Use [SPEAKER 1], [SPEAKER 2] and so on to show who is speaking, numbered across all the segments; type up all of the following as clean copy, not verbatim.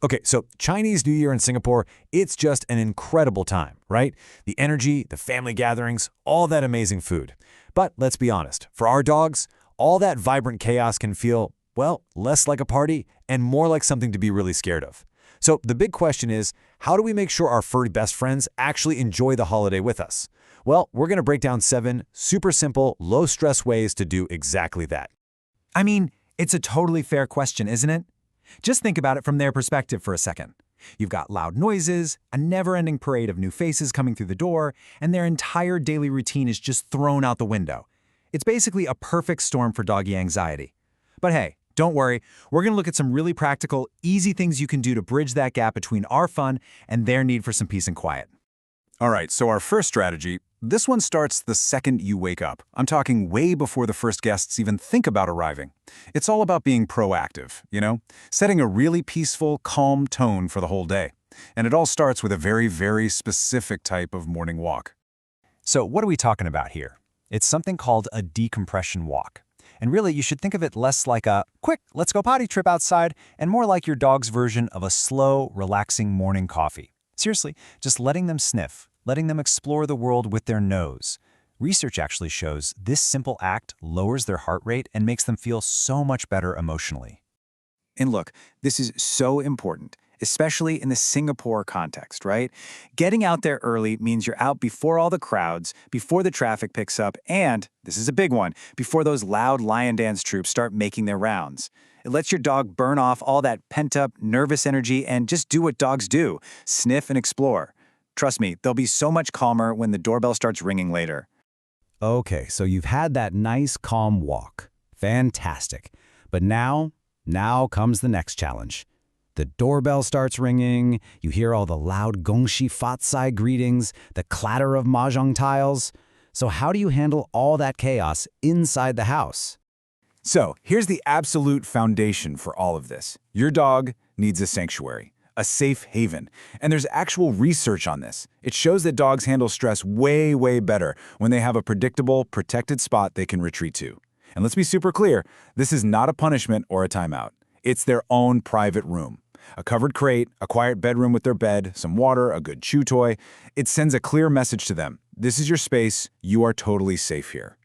[SPEAKER 1] Okay, so Chinese New Year in Singapore, it's just an incredible time, right? The energy, the family gatherings, all that amazing food. But let's be honest, for our dogs, all that vibrant chaos can feel, well, less like a party and more like something to be really scared of. So the big question is, how do we make sure our furry best friends actually enjoy the holiday with us? Well, we're going to break down 7 super simple, low-stress ways to do exactly that.
[SPEAKER 2] I mean, it's a totally fair question, isn't it? Just think about it from their perspective for a second. You've got loud noises, a never-ending parade of new faces coming through the door, and their entire daily routine is just thrown out the window. It's basically a perfect storm for doggy anxiety. But hey, don't worry, we're going to look at some really practical, easy things you can do to bridge that gap between our fun and their need for some peace and quiet.
[SPEAKER 3] All right, so our first strategy, this one starts the second you wake up. I'm talking way before the first guests even think about arriving. It's all about being proactive, setting a really peaceful, calm tone for the whole day. And it all starts with a very, very specific type of morning walk.
[SPEAKER 2] So what are we talking about here? It's something called a decompression walk. And really, you should think of it less like a quick, let's go potty trip outside, and more like your dog's version of a slow, relaxing morning coffee. Seriously, just letting them sniff, letting them explore the world with their nose. Research actually shows this simple act lowers their heart rate and makes them feel so much better emotionally.
[SPEAKER 4] And look, this is so important, especially in the Singapore context, right? Getting out there early means you're out before all the crowds, before the traffic picks up, and, this is a big one, before those loud lion dance troops start making their rounds. It lets your dog burn off all that pent-up, nervous energy and just do what dogs do, sniff and explore. Trust me, they'll be so much calmer when the doorbell starts ringing later.
[SPEAKER 2] Okay, so you've had that nice, calm walk. Fantastic. But now comes the next challenge. The doorbell starts ringing, you hear all the loud gongxi fatsai greetings, the clatter of mahjong tiles. So how do you handle all that chaos inside the house?
[SPEAKER 3] So, here's the absolute foundation for all of this. Your dog needs a sanctuary, a safe haven. And there's actual research on this. It shows that dogs handle stress way, way better when they have a predictable, protected spot they can retreat to. And let's be super clear, this is not a punishment or a timeout. It's their own private room. A covered crate, a quiet bedroom with their bed, some water, a good chew toy. It sends a clear message to them. This is your space. You are totally safe here.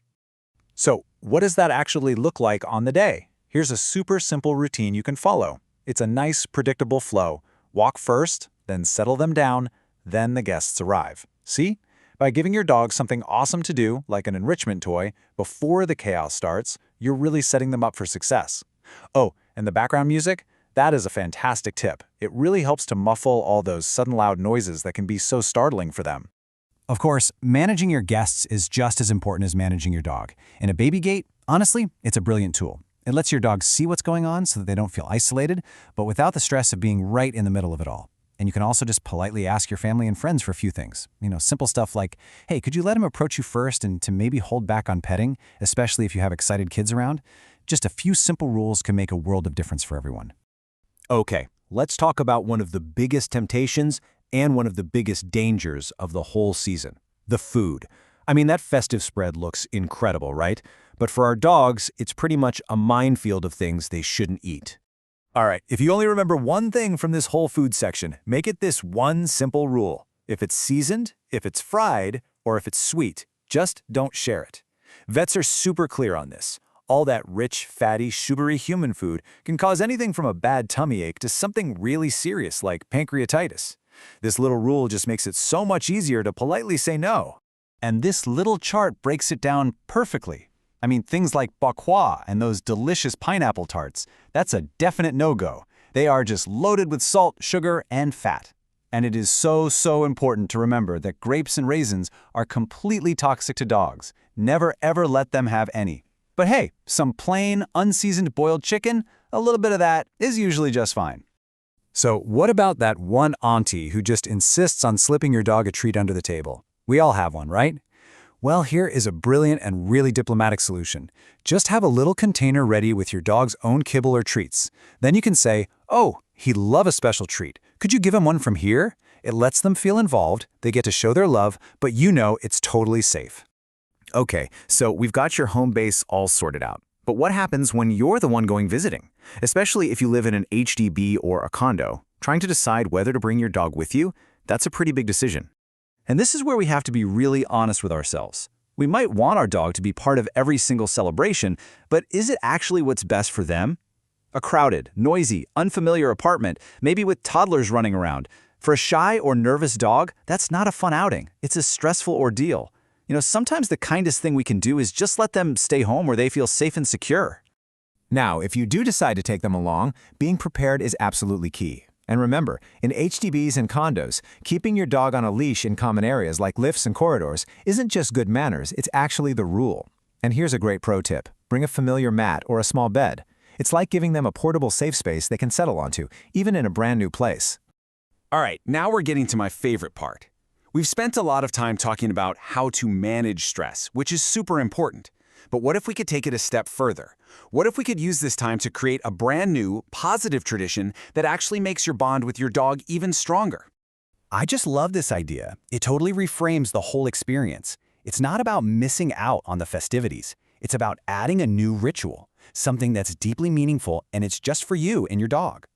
[SPEAKER 1] So, what does that actually look like on the day? Here's a super simple routine you can follow. It's a nice, predictable flow. Walk first, then settle them down, then the guests arrive. See? By giving your dog something awesome to do, like an enrichment toy, before the chaos starts, you're really setting them up for success. Oh, and the background music? That is a fantastic tip. It really helps to muffle all those sudden loud noises that can be so startling for them.
[SPEAKER 2] Of course, managing your guests is just as important as managing your dog. In a baby gate, honestly, it's a brilliant tool. It lets your dog see what's going on so that they don't feel isolated, but without the stress of being right in the middle of it all. And you can also just politely ask your family and friends for a few things. Simple stuff like, hey, could you let him approach you first and to maybe hold back on petting, especially if you have excited kids around? Just a few simple rules can make a world of difference for everyone.
[SPEAKER 1] Okay, let's talk about one of the biggest temptations and one of the biggest dangers of the whole season, the food. I mean, that festive spread looks incredible, right? But for our dogs, it's pretty much a minefield of things they shouldn't eat. All right, if you only remember one thing from this whole food section, make it this one simple rule. If it's seasoned, if it's fried, or if it's sweet, just don't share it. Vets are super clear on this. All that rich, fatty, sugary human food can cause anything from a bad tummy ache to something really serious like pancreatitis. This little rule just makes it so much easier to politely say no. And this little chart breaks it down perfectly. I mean, things like Bak Kwa and those delicious pineapple tarts, that's a definite no-go. They are just loaded with salt, sugar, and fat. And it is so important to remember that grapes and raisins are completely toxic to dogs. Never ever let them have any. But hey, some plain, unseasoned boiled chicken, a little bit of that is usually just fine. So what about that one auntie who just insists on slipping your dog a treat under the table? We all have one, right? Well, here is a brilliant and really diplomatic solution. Just have a little container ready with your dog's own kibble or treats. Then you can say, oh, he'd love a special treat. Could you give him one from here? It lets them feel involved, they get to show their love, but you know it's totally safe. Okay, so we've got your home base all sorted out. But what happens when you're the one going visiting? Especially if you live in an HDB or a condo. Trying to decide whether to bring your dog with you, that's a pretty big decision.
[SPEAKER 2] And this is where we have to be really honest with ourselves. We might want our dog to be part of every single celebration, but is it actually what's best for them? A crowded, noisy, unfamiliar apartment, maybe with toddlers running around. For a shy or nervous dog, that's not a fun outing. It's a stressful ordeal. Sometimes the kindest thing we can do is just let them stay home where they feel safe and secure.
[SPEAKER 1] Now, if you do decide to take them along, being prepared is absolutely key. And remember, in HDBs and condos, keeping your dog on a leash in common areas like lifts and corridors isn't just good manners, it's actually the rule. And here's a great pro tip. Bring a familiar mat or a small bed. It's like giving them a portable safe space they can settle onto, even in a brand new place.
[SPEAKER 3] All right, now we're getting to my favorite part. We've spent a lot of time talking about how to manage stress, which is super important. But what if we could take it a step further? What if we could use this time to create a brand new, positive tradition that actually makes your bond with your dog even stronger?
[SPEAKER 2] I just love this idea. It totally reframes the whole experience. It's not about missing out on the festivities. It's about adding a new ritual, something that's deeply meaningful, and it's just for you and your dog.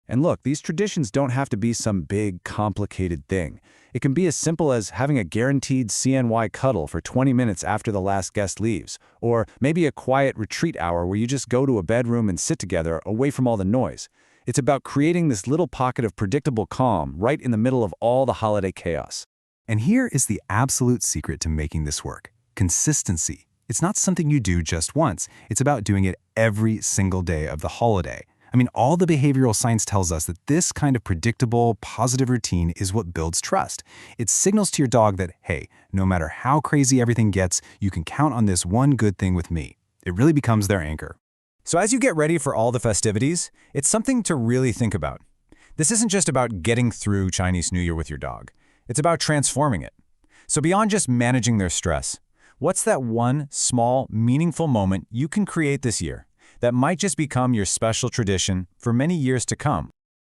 [SPEAKER 2] And look, these traditions don't have to be some big, complicated thing. It can be as simple as having a guaranteed CNY cuddle for 20 minutes after the last guest leaves, or maybe a quiet retreat hour where you just go to a bedroom and sit together away from all the noise. It's about creating this little pocket of predictable calm right in the middle of all the holiday chaos. And here is the absolute secret to making this work: consistency. It's not something you do just once. It's about doing it every single day of the holiday. All the behavioral science tells us that this kind of predictable, positive routine is what builds trust. It signals to your dog that, hey, no matter how crazy everything gets, you can count on this one good thing with me. It really becomes their anchor.
[SPEAKER 1] So as you get ready for all the festivities, it's something to really think about. This isn't just about getting through Chinese New Year with your dog. It's about transforming it. So beyond just managing their stress, what's that one small, meaningful moment you can create this year that might just become your special tradition for many years to come?